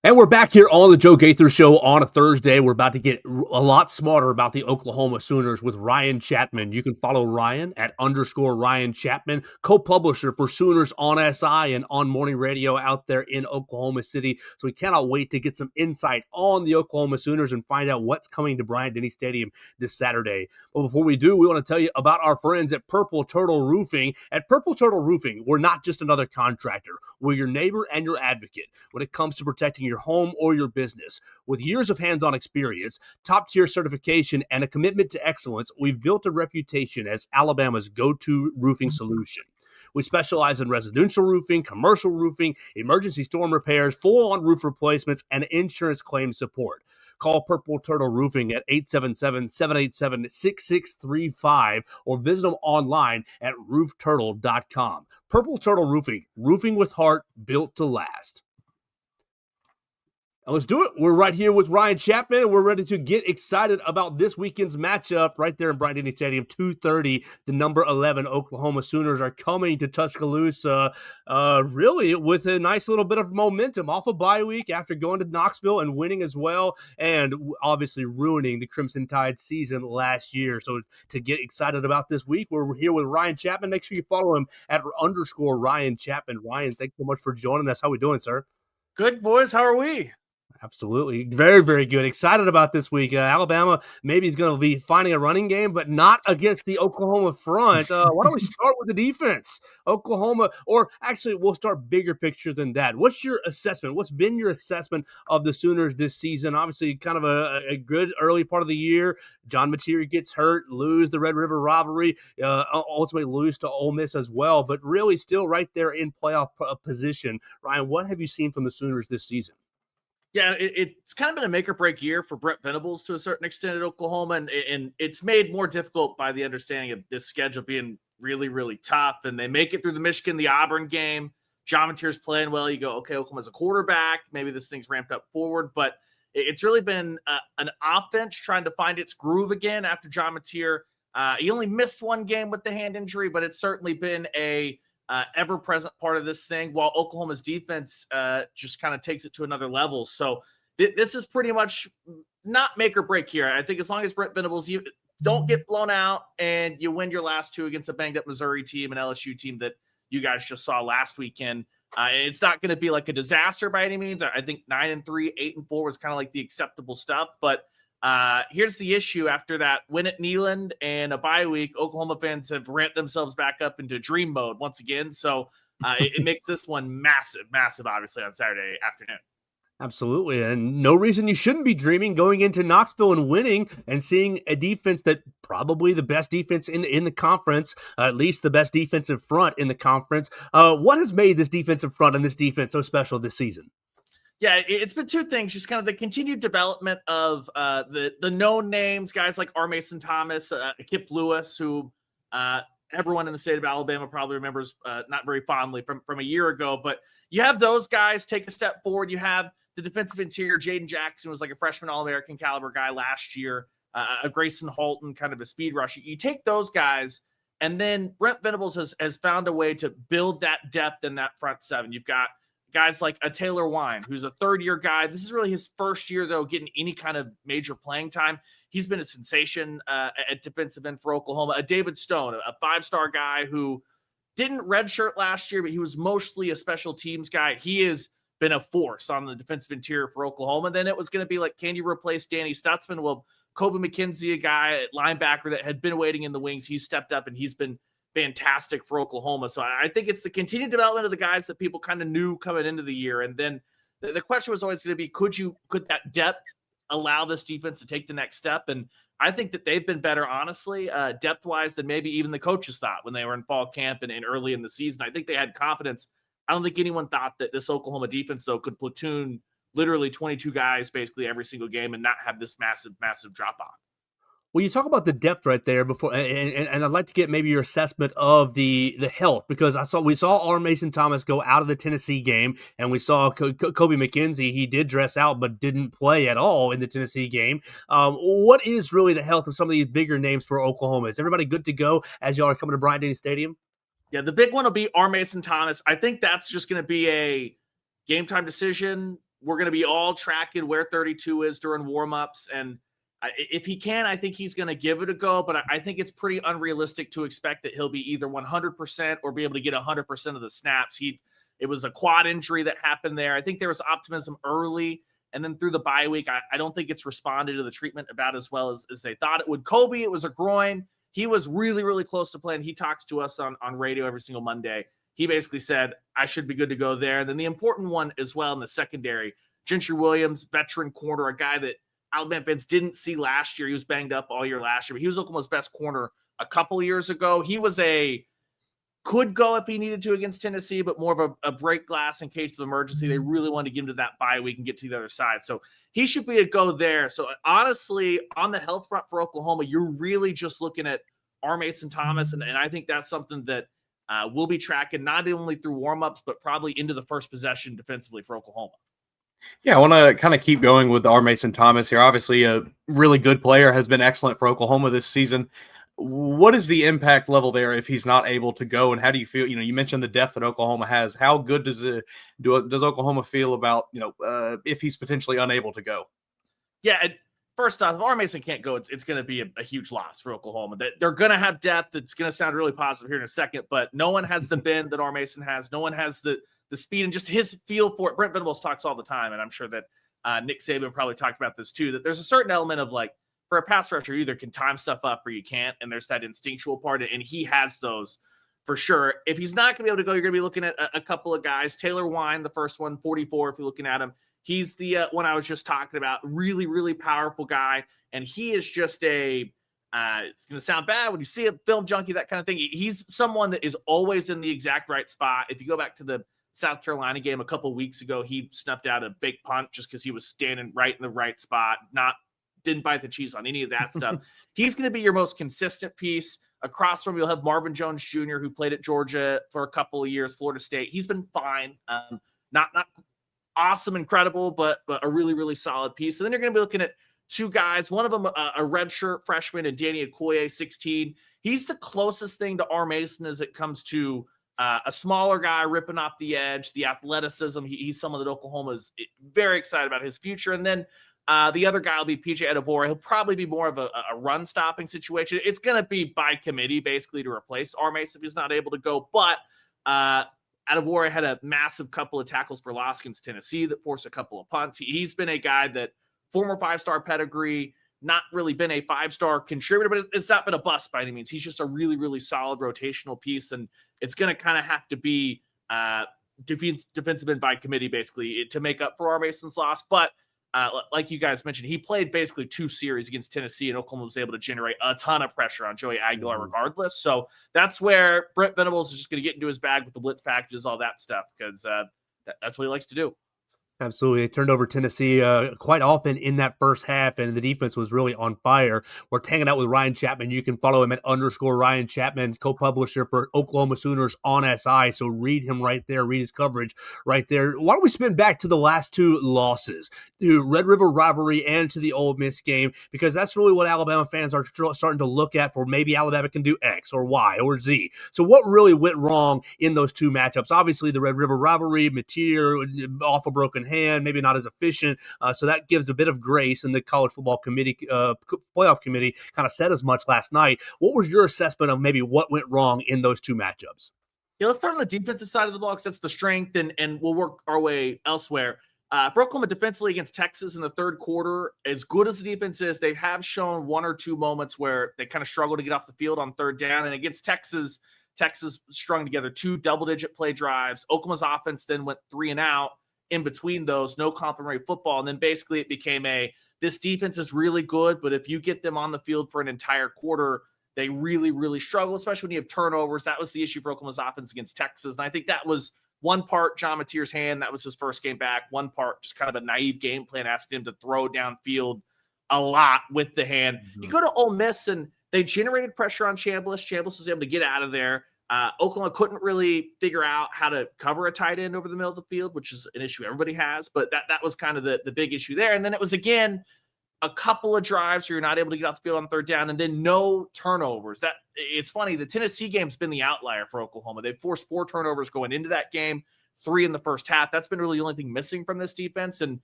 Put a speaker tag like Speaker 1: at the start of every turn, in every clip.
Speaker 1: And we're back here on the Joe Gaither Show on a Thursday. We're about to get a lot smarter about the Oklahoma Sooners with Ryan Chapman. You can follow Ryan at _Ryan Chapman, co-publisher for Sooners on SI and on morning radio out there in Oklahoma City. So we cannot wait to get some insight on the Oklahoma Sooners and find out what's coming to Bryant-Denny Stadium this Saturday. But before we do, we want to tell you about our friends at Purple Turtle Roofing. At Purple Turtle Roofing, we're not just another contractor. We're your neighbor and your advocate when it comes to protecting your home or your business. With years of hands-on experience, top-tier certification, and a commitment to excellence, we've built a reputation as Alabama's go-to roofing solution. We specialize in residential roofing, commercial roofing, emergency storm repairs, full-on roof replacements, and insurance claim support. Call Purple Turtle Roofing at 877-787-6635 or visit them online at roofturtle.com. Purple Turtle Roofing, roofing with heart, built to last. Let's do it. We're right here with Ryan Chapman, and we're ready to get excited about this weekend's matchup right there in Bryant-Denny Stadium, 2:30. The number 11 Oklahoma Sooners are coming to Tuscaloosa, really with a nice little bit of momentum off a bye week after going to Knoxville and winning as well, and obviously ruining the Crimson Tide season last year. So to get excited about this week, we're here with Ryan Chapman. Make sure you follow him at _Ryan Chapman. Ryan, thanks so much for joining us. How are we doing, sir?
Speaker 2: Good, boys. How are we?
Speaker 1: Absolutely. Very, very good. Excited about this week. Alabama maybe is going to be finding a running game, but not against the Oklahoma front. Why don't we start with the defense? Oklahoma, or actually we'll start bigger picture than that. What's your assessment? What's been your assessment of the Sooners this season? Obviously kind of a good early part of the year. John Mateer gets hurt, lose the Red River rivalry, ultimately lose to Ole Miss as well, but really still right there in playoff position. Ryan, what have you seen from the Sooners this season?
Speaker 2: Yeah, it's kind of been a make or break year for Brent Venables to a certain extent at Oklahoma, and it's made more difficult by the understanding of this schedule being really, really tough. And they make it through the Michigan, the Auburn game. John Mateer's playing well. You go, okay, Oklahoma's a quarterback. Maybe this thing's ramped up forward, but it's really been an offense trying to find its groove again after John Mateer. He only missed one game with the hand injury, but it's certainly been a ever-present part of this thing, while Oklahoma's defense just kind of takes it to another level. So this is pretty much not make or break here. I think as long as Brent Venables, you don't get blown out and you win your last two against a banged-up Missouri team and LSU team that you guys just saw last weekend, it's not going to be like a disaster by any means. I think 9-3, 8-4 was kind of like the acceptable stuff, but here's the issue. After that win at Neyland and a bye week, Oklahoma fans have ramped themselves back up into dream mode once again. So it makes this one massive, obviously, on Saturday afternoon.
Speaker 1: Absolutely. And no reason you shouldn't be dreaming going into Knoxville and winning and seeing a defense that probably the best defense in the conference, at least the best defensive front in the conference. What has made this defensive front and this defense so special this season?
Speaker 2: Yeah, it's been two things. Just kind of the continued development of the known names, guys like R. Mason Thomas, Kip Lewis, who everyone in the state of Alabama probably remembers not very fondly from a year ago. But you have those guys take a step forward. You have the defensive interior, Jaden Jackson, was like a freshman All-American caliber guy last year, a Grayson Halton, kind of a speed rusher. You take those guys, and then Brent Venables has found a way to build that depth in that front seven. You've got guys like a Taylor Wine, who's a third-year guy. This is really his first year, though, getting any kind of major playing time. He's been a sensation at defensive end for Oklahoma. A David Stone, a five-star guy who didn't redshirt last year, but he was mostly a special teams guy. He has been a force on the defensive interior for Oklahoma. Then it was going to be like, can you replace Danny Stutzman? Well, Kobe McKenzie, a guy at linebacker that had been waiting in the wings, he's stepped up and he's been fantastic for Oklahoma. So I think it's the continued development of the guys that people kind of knew coming into the year. And then the question was always going to be, could that depth allow this defense to take the next step? And I think that they've been better, honestly, depth-wise than maybe even the coaches thought when they were in fall camp and early in the season. I think they had confidence. I don't think anyone thought that this Oklahoma defense, though, could platoon literally 22 guys basically every single game and not have this massive drop-off.
Speaker 1: Well, you talk about the depth right there before, and I'd like to get maybe your assessment of the health, because we saw R. Mason Thomas go out of the Tennessee game, and we saw Kobe McKenzie. He did dress out, but didn't play at all in the Tennessee game. What is really the health of some of these bigger names for Oklahoma? Is everybody good to go as y'all are coming to Bryant-Denny Stadium?
Speaker 2: Yeah, the big one will be R. Mason Thomas. I think that's just going to be a game time decision. we're going to be all tracking where 32 is during warmups. And if he can, I think he's going to give it a go. But I think it's pretty unrealistic to expect that he'll be either 100% or be able to get 100% of the snaps. It was a quad injury that happened there. I think there was optimism early. And then through the bye week, I don't think it's responded to the treatment about as well as they thought it would. Kobe, it was a groin. He was really, really close to playing. He talks to us on radio every single Monday. He basically said, I should be good to go there. And then the important one as well in the secondary, Gentry Williams, veteran corner, a guy that Alabama fans didn't see last year. He was banged up all year last year, but he was Oklahoma's best corner a couple of years ago. He was could go if he needed to against Tennessee, but more of a break glass in case of emergency. They really wanted to get him to that bye week and get to the other side. So he should be a go there. So honestly, on the health front for Oklahoma, you're really just looking at R. Mason Thomas. And I think that's something that we'll be tracking not only through warmups, but probably into the first possession defensively for Oklahoma.
Speaker 3: Yeah, I want to kind of keep going with R. Mason Thomas here. Obviously, a really good player, has been excellent for Oklahoma this season. What is the impact level there if he's not able to go, and how do you feel? You mentioned the depth that Oklahoma has. How good does Oklahoma feel about if he's potentially unable to go?
Speaker 2: Yeah, first off, if R. Mason can't go, it's going to be a huge loss for Oklahoma. They're going to have depth. It's going to sound really positive here in a second, but no one has the bend that R. Mason has. No one has the speed and just his feel for it. Brent Venables talks all the time, and I'm sure that Nick Saban probably talked about this too, that there's a certain element of like, for a pass rusher, you either can time stuff up or you can't, and there's that instinctual part, and he has those for sure. If he's not going to be able to go, you're going to be looking at a couple of guys. Taylor Wine, the first one, 44, if you're looking at him. He's the one I was just talking about. Really, really powerful guy, and he is just it's going to sound bad when you see a film junkie, that kind of thing. He's someone that is always in the exact right spot. If you go back to the South Carolina game a couple weeks ago, he snuffed out a big punt just because he was standing right in the right spot, didn't bite the cheese on any of that stuff. He's going to be your most consistent piece. Across from you'll have Marvin Jones Jr., who played at Georgia for a couple of years, Florida State. He's been fine. Not awesome, incredible, but a really, really solid piece. And then you're going to be looking at two guys, one of them a redshirt freshman, and Danny Okoye, 16. He's the closest thing to R. Mason as it comes to a smaller guy ripping off the edge, the athleticism. He's someone that Oklahoma's very excited about his future. And then the other guy will be PJ Adebawore. He'll probably be more of a run-stopping situation. It's going to be by committee, basically, to replace R. Mason if he's not able to go. But Adebawore had a massive couple of tackles for loss against Tennessee that forced a couple of punts. He's been a guy that former five-star pedigree, not really been a five-star contributor, but it's not been a bust by any means. He's just a really, really solid rotational piece, and it's going to kind of have to be defensive end by committee, basically, to make up for R. Mason's loss. But like you guys mentioned, he played basically 2 series against Tennessee, and Oklahoma was able to generate a ton of pressure on Joey Aguilar regardless. So that's where Brent Venables is just going to get into his bag with the blitz packages, all that stuff, because that's what he likes to do.
Speaker 1: Absolutely. They turned over Tennessee quite often in that first half, and the defense was really on fire. We're hanging out with Ryan Chapman. You can follow him at _Ryan Chapman, co-publisher for Oklahoma Sooners on SI. So read him right there, read his coverage right there. Why don't we spin back to the last 2 losses, to Red River rivalry and to the Ole Miss game, because that's really what Alabama fans are starting to look at for maybe Alabama can do X or Y or Z. So what really went wrong in those 2 matchups? Obviously, the Red River rivalry, material off a broken hand, maybe not as efficient. So that gives a bit of grace, and the college football committee, playoff committee kind of said as much last night. What was your assessment of maybe what went wrong in those 2 matchups?
Speaker 2: Yeah, let's start on the defensive side of the ball because that's the strength, and we'll work our way elsewhere. For Oklahoma defensively against Texas in the third quarter, as good as the defense is, they have shown 1 or 2 moments where they kind of struggle to get off the field on third down. And against Texas strung together 2 double-digit play drives. Oklahoma's offense then went 3 and out in between those, no complimentary football. And then basically it became this defense is really good, but if you get them on the field for an entire quarter, they really, really struggle, especially when you have turnovers. That was the issue for Oklahoma's offense against Texas. And I think that was one part John Mateer's hand. That was his first game back. One part just kind of a naive game plan, asking him to throw downfield a lot with the hand. Mm-hmm. You go to Ole Miss, and they generated pressure on Chambliss. Chambliss was able to get out of there. Oklahoma couldn't really figure out how to cover a tight end over the middle of the field, which is an issue everybody has, but that was kind of the big issue there. And then it was, again, a couple of drives where you're not able to get off the field on third down, and then no turnovers. It's funny, the Tennessee game's been the outlier for Oklahoma. They forced 4 turnovers going into that game, 3 in the first half. That's been really the only thing missing from this defense. And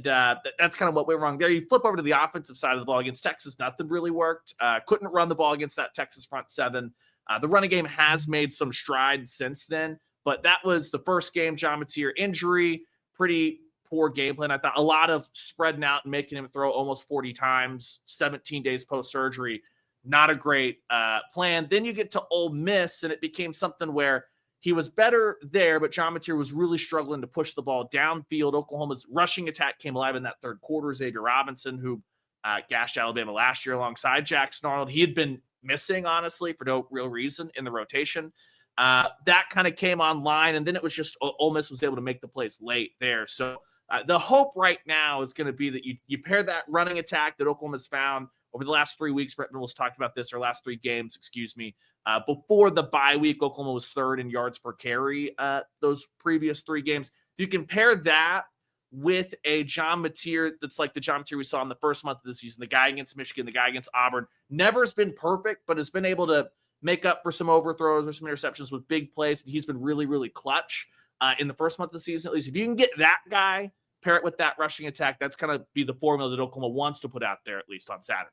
Speaker 2: that's kind of what went wrong there. You flip over to the offensive side of the ball against Texas, nothing really worked. Couldn't run the ball against that Texas front seven. The running game has made some strides since then, but that was the first game. John Mateer injury, pretty poor game plan. I thought a lot of spreading out and making him throw almost 40 times, 17 days post-surgery. Not a great plan. Then you get to Ole Miss, and it became something where he was better there, but John Mateer was really struggling to push the ball downfield. Oklahoma's rushing attack came alive in that third quarter. Xavier Robinson, who gashed Alabama last year alongside Jackson Arnold, he had been missing, honestly, for no real reason in the rotation. That kind of came online, and then it was just Ole Miss was able to make the plays late there. So the hope right now is going to be that you pair that running attack that Oklahoma's found over the last 3 weeks. Brett Mills talked about this, or last 3 games, excuse me. Before the bye week, Oklahoma was 3rd in yards per carry those previous 3 games. You can pair that with a John Mateer that's like the John Mateer we saw in the first month of the season, the guy against Michigan, the guy against Auburn. Never's been perfect, but has been able to make up for some overthrows or some interceptions with big plays. And he's been really, really clutch in the first month of the season. At least if you can get that guy, pair it with that rushing attack, that's going to be the formula that Oklahoma wants to put out there, at least on Saturday.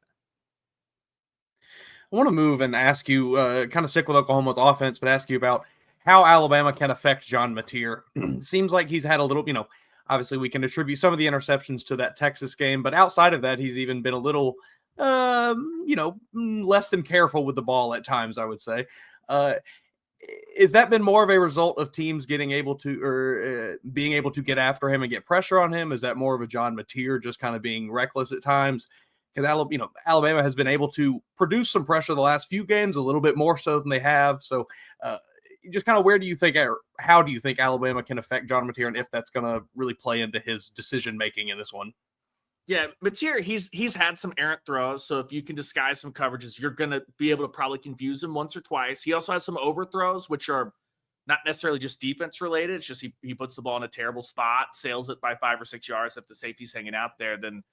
Speaker 3: I want to move and ask you, kind of stick with Oklahoma's offense, but ask you about how Alabama can affect John Mateer. Seems like he's had a little, obviously we can attribute some of the interceptions to that Texas game, but outside of that, he's even been a little, less than careful with the ball at times, I would say. Is that been more of a result of teams being able to get after him and get pressure on him? Is that more of a John Mateer just kind of being reckless at times? Because Alabama has been able to produce some pressure the last few games, a little bit more so than they have. So just kind of how do you think Alabama can affect John Mateer, and if that's going to really play into his decision-making in this one?
Speaker 2: Yeah, Mateer, he's had some errant throws, so if you can disguise some coverages, you're going to be able to probably confuse him once or twice. He also has some overthrows, which are not necessarily just defense-related. It's just he puts the ball in a terrible spot, sails it by 5 or 6 yards. If the safety's hanging out there, then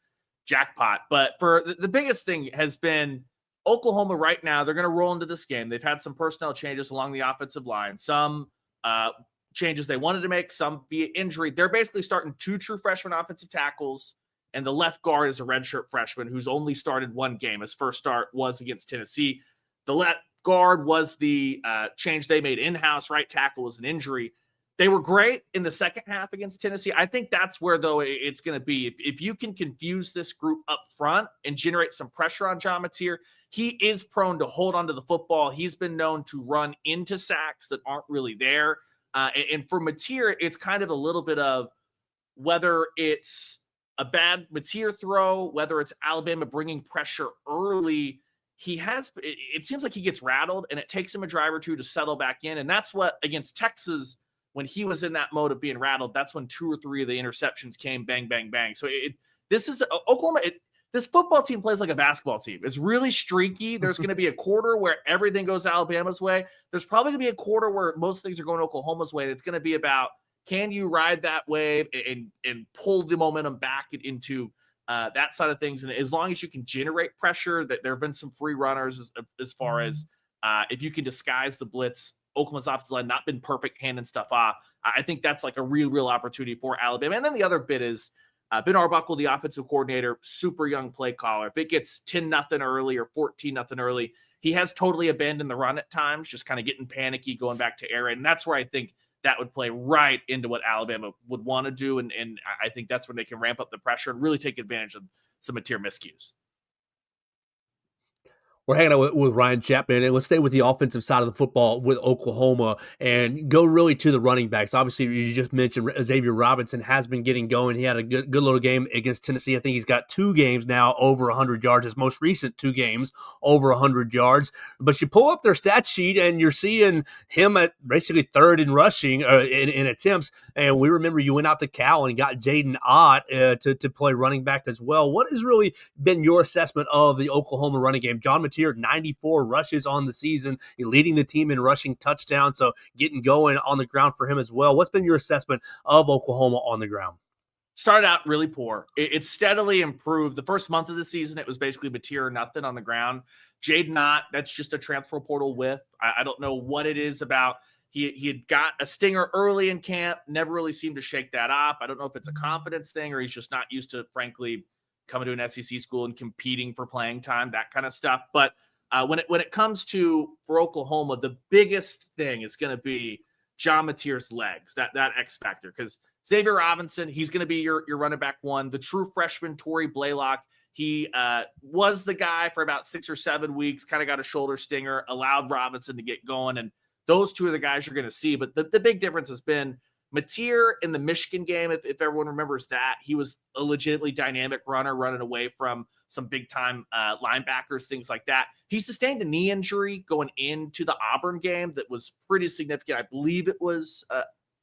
Speaker 2: jackpot. But for the biggest thing has been Oklahoma right now, they're going to roll into this game. They've had some personnel changes along the offensive line, some changes they wanted to make, some via injury. They're basically starting 2 true freshman offensive tackles, and the left guard is a redshirt freshman who's only started 1 game. His first start was against Tennessee. The left guard was the change they made in-house. Right tackle was an injury. They were great in the second half against Tennessee. I think that's where, though, it's going to be. If you can confuse this group up front and generate some pressure on John Mateer, he is prone to hold onto the football. He's been known to run into sacks that aren't really there. And for Mateer, it's kind of a little bit of whether it's a bad Mateer throw, whether it's Alabama bringing pressure early. It seems like he gets rattled, and it takes him a drive or two to settle back in. And that's what, against Texas, when he was in that mode of being rattled, that's when 2 or 3 of the interceptions came bang, bang, bang. So this is Oklahoma. This football team plays like a basketball team. It's really streaky. There's going to be a quarter where everything goes Alabama's way. There's probably going to be a quarter where most things are going Oklahoma's way. And it's going to be about, can you ride that wave and pull the momentum back into that side of things? And as long as you can generate pressure, that there have been some free runners as far as if you can disguise the blitz. Oklahoma's offensive line not been perfect handing stuff off. I think that's like a real opportunity for Alabama. And then the other bit is Ben Arbuckle, the offensive coordinator, super young play caller. If it gets 10-0 early or 14-0 early, he has totally abandoned the run at times, just kind of getting panicky, going back to air raid. And that's where I think that would play right into what Alabama would want to do. And I think that's when they can ramp up the pressure and really take advantage of some Mateer miscues.
Speaker 1: We're hanging out with Ryan Chapman, and let's stay with the offensive side of the football with Oklahoma and go really to the running backs. Obviously, you just mentioned Xavier Robinson has been getting going. He had a good little game against Tennessee. I think he's got 2 games now over 100 yards, his most recent 2 games over 100 yards. But you pull up their stat sheet, and you're seeing him at basically 3rd in rushing in attempts. And we remember you went out to Cal and got Jaden Ott to play running back as well. What has really been your assessment of the Oklahoma running game? John Mateer, 94 rushes on the season, leading the team in rushing touchdowns, so getting going on the ground for him as well. What's been your assessment of Oklahoma on the ground?
Speaker 2: Started out really poor. It steadily improved. The first month of the season, it was basically Mateer or nothing on the ground. Jaden Ott, that's just a transfer portal whiff. I don't know what it is about He had got a stinger early in camp, never really seemed to shake that up. I don't know if it's a confidence thing or he's just not used to, frankly, coming to an SEC school and competing for playing time, that kind of stuff. But when it comes to for Oklahoma, the biggest thing is going to be John Mateer's legs, that X factor, because Xavier Robinson, he's going to be your running back one. The true freshman Torrey Blaylock, he was the guy for about 6 or 7 weeks, kind of got a shoulder stinger, allowed Robinson to get going, and those two are the guys you're going to see. But the big difference has been Mateer in the Michigan game, if everyone remembers that. He was a legitimately dynamic runner running away from some big-time linebackers, things like that. He sustained a knee injury going into the Auburn game that was pretty significant. I believe it was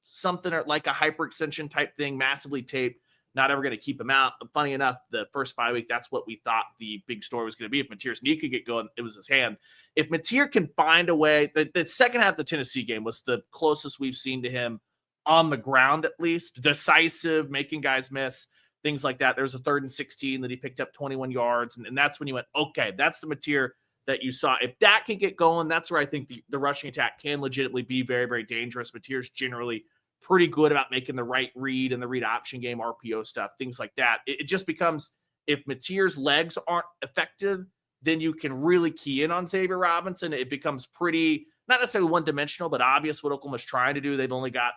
Speaker 2: something like a hyperextension type thing, massively taped, not ever going to keep him out. But funny enough, the first bye week, that's what we thought the big story was going to be. If Mateer's knee could get going, it was his hand. If Mateer can find a way, the second half of the Tennessee game was the closest we've seen to him on the ground, at least, decisive, making guys miss, things like that. There's a 3rd and 16 that he picked up 21 yards. And that's when you went, okay, that's the Mateer that you saw. If that can get going, that's where I think the rushing attack can legitimately be very, very dangerous. Mateer's generally pretty good about making the right read and the read option game, RPO stuff, things like that. It just becomes, if Mateer's legs aren't effective, then you can really key in on Xavier Robinson. It becomes pretty, not necessarily one-dimensional, but obvious what Oklahoma's trying to do. They've only got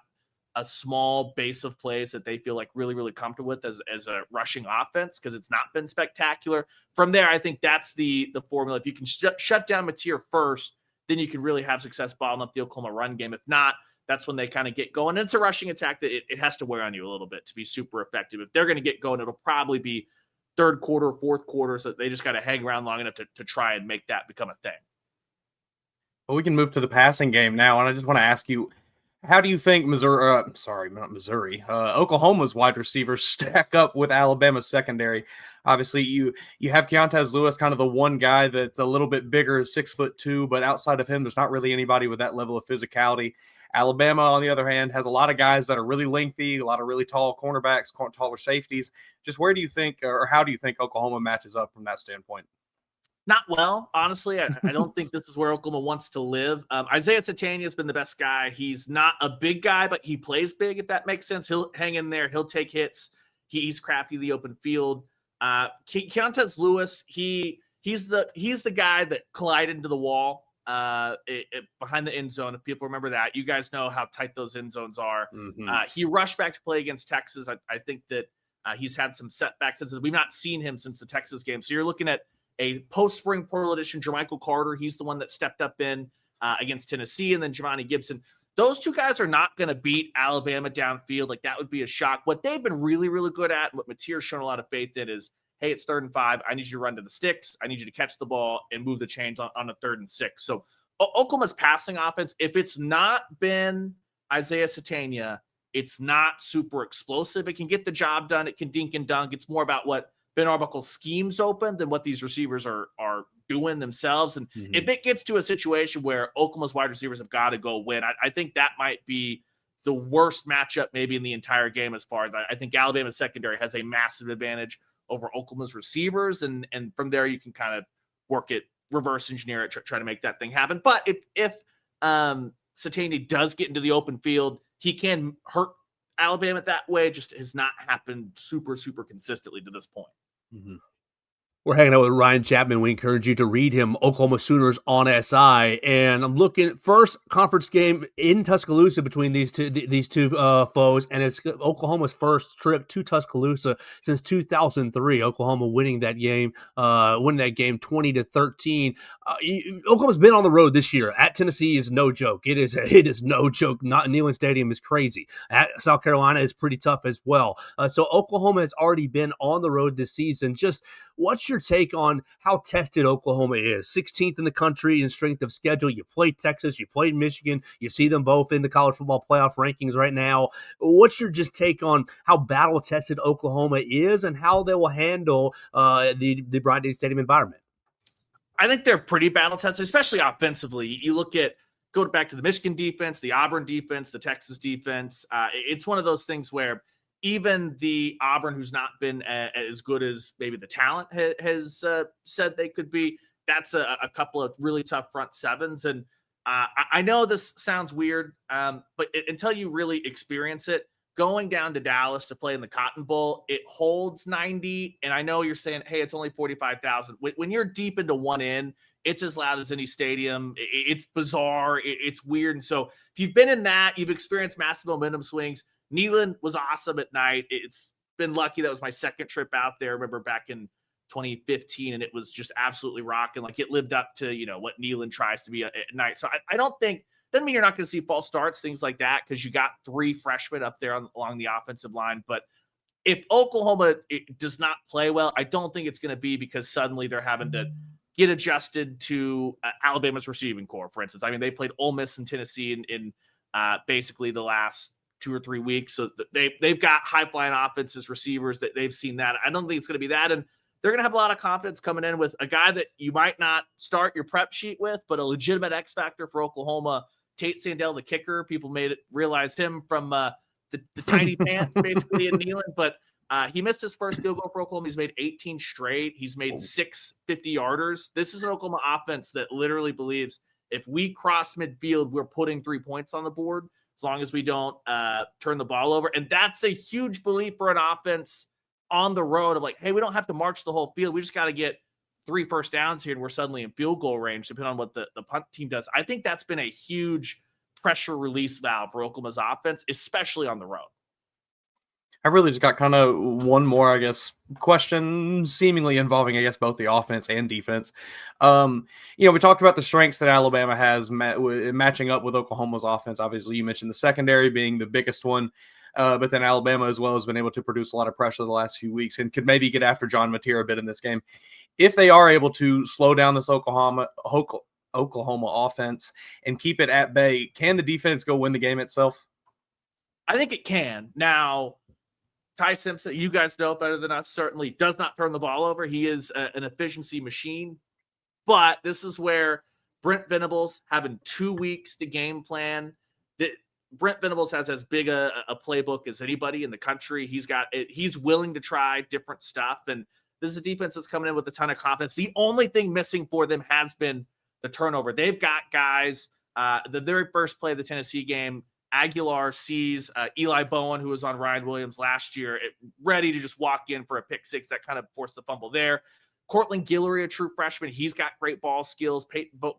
Speaker 2: a small base of plays that they feel like really, really comfortable with as a rushing offense, because it's not been spectacular. From there, I think that's the formula. If you can shut down Mateer first, then you can really have success bottling up the Oklahoma run game. If not, that's when they kind of get going. And it's a rushing attack that it has to wear on you a little bit to be super effective. If they're going to get going, it'll probably be third quarter, fourth quarter. So they just got to hang around long enough to try and make that become a thing.
Speaker 3: Well, we can move to the passing game now. And I just want to ask you, how do you think Oklahoma's wide receivers stack up with Alabama's secondary? Obviously, you have Keontez Lewis, kind of the one guy that's a little bit bigger, 6'2", but outside of him, there's not really anybody with that level of physicality. Alabama, on the other hand, has a lot of guys that are really lengthy, a lot of really tall cornerbacks, taller safeties. Just where do you think, or how do you think Oklahoma matches up from that standpoint?
Speaker 2: Not well, honestly. I don't think this is where Oklahoma wants to live. Isaiah Satania has been the best guy. He's not a big guy, but he plays big, if that makes sense. He'll hang in there. He'll take hits. He's crafty the open field. Keontez Lewis, he's the guy that collided into the wall behind the end zone. If people remember that, you guys know how tight those end zones are.
Speaker 3: Mm-hmm.
Speaker 2: He rushed back to play against Texas. I think that he's had some setbacks since. We've not seen him since the Texas game. So you're looking at a post-spring portal edition, Jermichael Carter. He's the one that stepped up in against Tennessee, and then Javonte Gibson. Those two guys are not going to beat Alabama downfield. Like, that would be a shock. What they've been really, really good at, and what Mateer's shown a lot of faith in, is, hey, it's 3rd and 5. I need you to run to the sticks. I need you to catch the ball and move the chains on a 3rd and 6. So Oklahoma's passing offense, if it's not been Isaiah Satania, it's not super explosive. It can get the job done. It can dink and dunk. It's more about what Ben Arbuckle schemes open than what these receivers are doing themselves. And if it gets to a situation where Oklahoma's wide receivers have got to go win, I think that might be the worst matchup maybe in the entire game. As far as I think Alabama's secondary has a massive advantage over Oklahoma's receivers. And from there, you can kind of work it, reverse engineer it, try to make that thing happen. But if Satania does get into the open field, he can hurt Alabama that way. Just has not happened super, super consistently to this point.
Speaker 1: Mm-hmm. We're hanging out with Ryan Chapman. We encourage you to read him, Oklahoma Sooners on SI. And I'm looking at first conference game in Tuscaloosa between these two foes, and it's Oklahoma's first trip to Tuscaloosa since 2003. Oklahoma winning that game 20-13. Oklahoma's been on the road this year. At Tennessee is no joke. It is no joke. Not Neyland Stadium is crazy. At South Carolina is pretty tough as well. So Oklahoma has already been on the road this season. Just what's your take on how tested Oklahoma is? 16th in the country in strength of schedule. You played Texas, you played Michigan, you see them both in the college football playoff rankings right now. What's your just take on how battle-tested Oklahoma is and how they will handle the Bryant-Denny Stadium environment?
Speaker 2: I think they're pretty battle-tested, especially offensively. You go back to the Michigan defense, the Auburn defense, the Texas defense. It's one of those things where even the Auburn, who's not been as good as maybe the talent has said they could be, that's a couple of really tough front sevens. And I know this sounds weird, but until you really experience it, going down to Dallas to play in the Cotton Bowl, it holds 90. And I know you're saying, hey, it's only 45,000. When you're deep into one end, it's as loud as any stadium. It's bizarre. It's weird. And so if you've been in that, you've experienced massive momentum swings. Neyland was awesome at night. It's been lucky. That was my second trip out there. I remember back in 2015, and it was just absolutely rocking. Like, it lived up to, what Neyland tries to be at night. So I don't think, doesn't mean you're not going to see false starts, things like that, because you got 3 freshmen up there along the offensive line. But if Oklahoma does not play well, I don't think it's going to be because suddenly they're having to get adjusted to Alabama's receiving core, for instance. I mean, they played Ole Miss and Tennessee in basically the last 2 or 3 weeks. So they've got high-flying offenses, receivers, that they've seen that. I don't think it's going to be that. And they're going to have a lot of confidence coming in with a guy that you might not start your prep sheet with, but a legitimate X factor for Oklahoma, Tate Sandell, the kicker. People realized him from the tiny pants, basically, in Neyland. But he missed his first field goal for Oklahoma. He's made 18 straight. He's made 6 50-yarders. This is an Oklahoma offense that literally believes if we cross midfield, we're putting 3 points on the board as long as we don't turn the ball over. And that's a huge belief for an offense on the road of like, hey, we don't have to march the whole field. We just got to get 3 first downs here, and we're suddenly in field goal range, depending on what the punt team does. I think that's been a huge pressure release valve for Oklahoma's offense, especially on the road.
Speaker 3: I really just got kind of one more, I guess, question seemingly involving, I guess, both the offense and defense. We talked about the strengths that Alabama has matching up with Oklahoma's offense. Obviously, you mentioned the secondary being the biggest one. But then Alabama as well has been able to produce a lot of pressure the last few weeks and could maybe get after John Mateer a bit in this game. If they are able to slow down this Oklahoma offense and keep it at bay, can the defense go win the game itself?
Speaker 2: I think it can. Now, Ty Simpson, you guys know better than us, certainly does not turn the ball over. He is an efficiency machine. But this is where Brent Venables having 2 weeks to game plan. Brent Venables has as big a playbook as anybody in the country. He's willing to try different stuff. And this is a defense that's coming in with a ton of confidence. The only thing missing for them has been the turnover. They've got guys, the very first play of the Tennessee game, Aguilar sees Eli Bowen, who was on Ryan Williams last year, ready to just walk in for a pick six. That kind of forced the fumble there. Cortland Guillory, a true freshman, he's got great ball skills.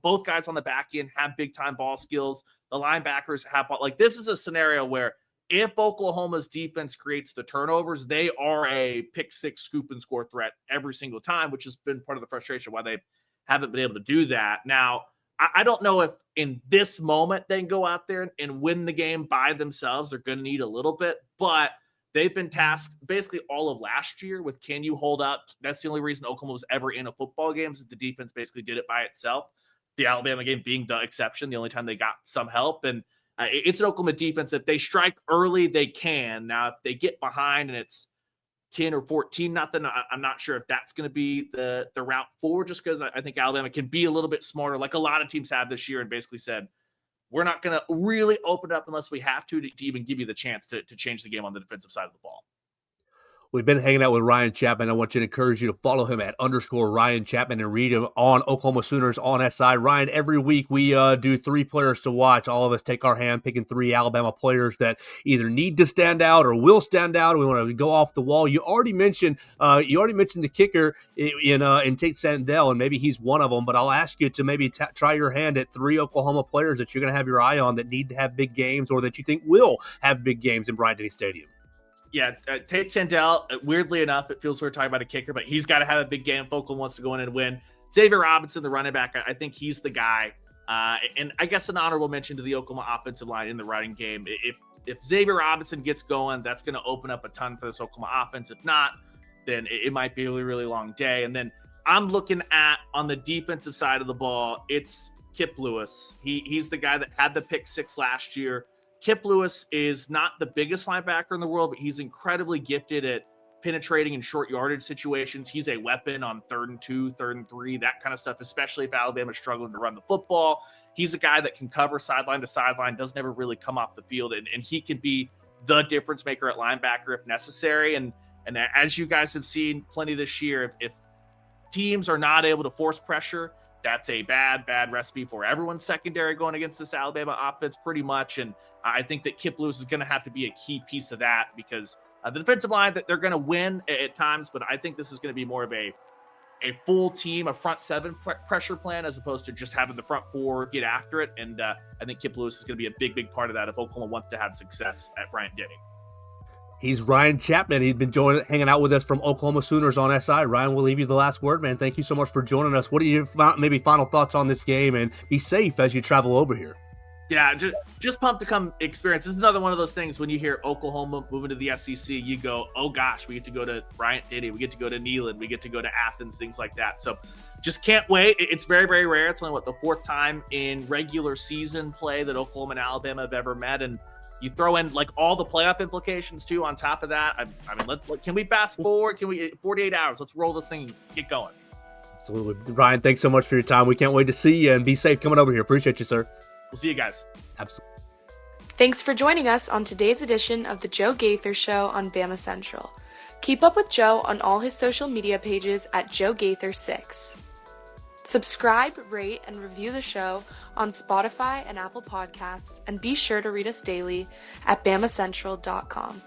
Speaker 2: Both guys on the back end have big-time ball skills. The linebackers have – like, this is a scenario where if Oklahoma's defense creates the turnovers, they are a pick six scoop and score threat every single time, which has been part of the frustration why they haven't been able to do that. Now, I don't know if in this moment they can go out there and win the game by themselves. They're going to need a little bit, but they've been tasked basically all of last year with, can you hold up? That's the only reason Oklahoma was ever in a football game, is that the defense basically did it by itself. The Alabama game being the exception, the only time they got some help. And it's an Oklahoma defense. If they strike early, they can. Now, if they get behind and it's 10 or 14, nothing, I'm not sure if that's going to be the route forward, just because I think Alabama can be a little bit smarter, like a lot of teams have this year, and basically said, we're not going to really open it up unless we have to even give you the chance to change the game on the defensive side of the ball.
Speaker 1: We've been hanging out with Ryan Chapman. I want you to encourage you to follow him at _Ryan Chapman and read him on Oklahoma Sooners on SI. Ryan, every week we do 3 players to watch. All of us take our hand picking 3 Alabama players that either need to stand out or will stand out. We want to go off the wall. You already mentioned the kicker in Tate Sandell, and maybe he's one of them. But I'll ask you to maybe try your hand at 3 Oklahoma players that you're going to have your eye on that need to have big games or that you think will have big games in Bryant-Denny Stadium.
Speaker 2: Yeah, Tate Sandell, weirdly enough, it feels we're talking about a kicker, but he's got to have a big game if Oklahoma wants to go in and win. Xavier Robinson, the running back, I think he's the guy. And I guess an honorable mention to the Oklahoma offensive line in the running game. If Xavier Robinson gets going, that's going to open up a ton for this Oklahoma offense. If not, then it might be a really, really long day. And then I'm looking at, on the defensive side of the ball, it's Kip Lewis. He's the guy that had the pick six last year. Kip Lewis is not the biggest linebacker in the world, but he's incredibly gifted at penetrating in short yardage situations. He's a weapon on 3rd and 2, 3rd and 3, that kind of stuff, especially if Alabama's struggling to run the football. He's a guy that can cover sideline to sideline, doesn't ever really come off the field, and he can be the difference maker at linebacker if necessary. And as you guys have seen plenty this year, if teams are not able to force pressure, that's a bad recipe for everyone's secondary going against this Alabama offense pretty much. And I think that Kip Lewis is going to have to be a key piece of that, because the defensive line, that they're going to win at times, but I think this is going to be more of a full team, a front seven pressure plan, as opposed to just having the front four get after it. And I think Kip Lewis is going to be a big part of that if Oklahoma wants to have success at Bryant-Denny.
Speaker 1: He's Ryan Chapman. He's been hanging out with us from Oklahoma Sooners on SI. Ryan, we'll leave you the last word, man. Thank you so much for joining us. What are your maybe final thoughts on this game, and be safe as you travel over here?
Speaker 2: Yeah, just pumped to come experience. This is another one of those things when you hear Oklahoma moving to the SEC, you go, oh gosh, we get to go to Bryant-Denny, we get to go to Neyland, we get to go to Athens, things like that. So just can't wait. It's very rare. It's only the fourth time in regular season play that Oklahoma and Alabama have ever met, and you throw in like all the playoff implications too on top of that. I mean, can we fast forward? Can we 48 hours? Let's roll this thing and get going.
Speaker 1: Absolutely. Ryan, thanks so much for your time. We can't wait to see you, and be safe coming over here. Appreciate you, sir.
Speaker 2: We'll see you guys.
Speaker 1: Absolutely.
Speaker 4: Thanks for joining us on today's edition of the Joe Gaither Show on BamaCentral. Keep up with Joe on all his social media pages at Joe Gaither 6. Subscribe, rate, and review the show on Spotify and Apple Podcasts, and be sure to read us daily at BamaCentral.com.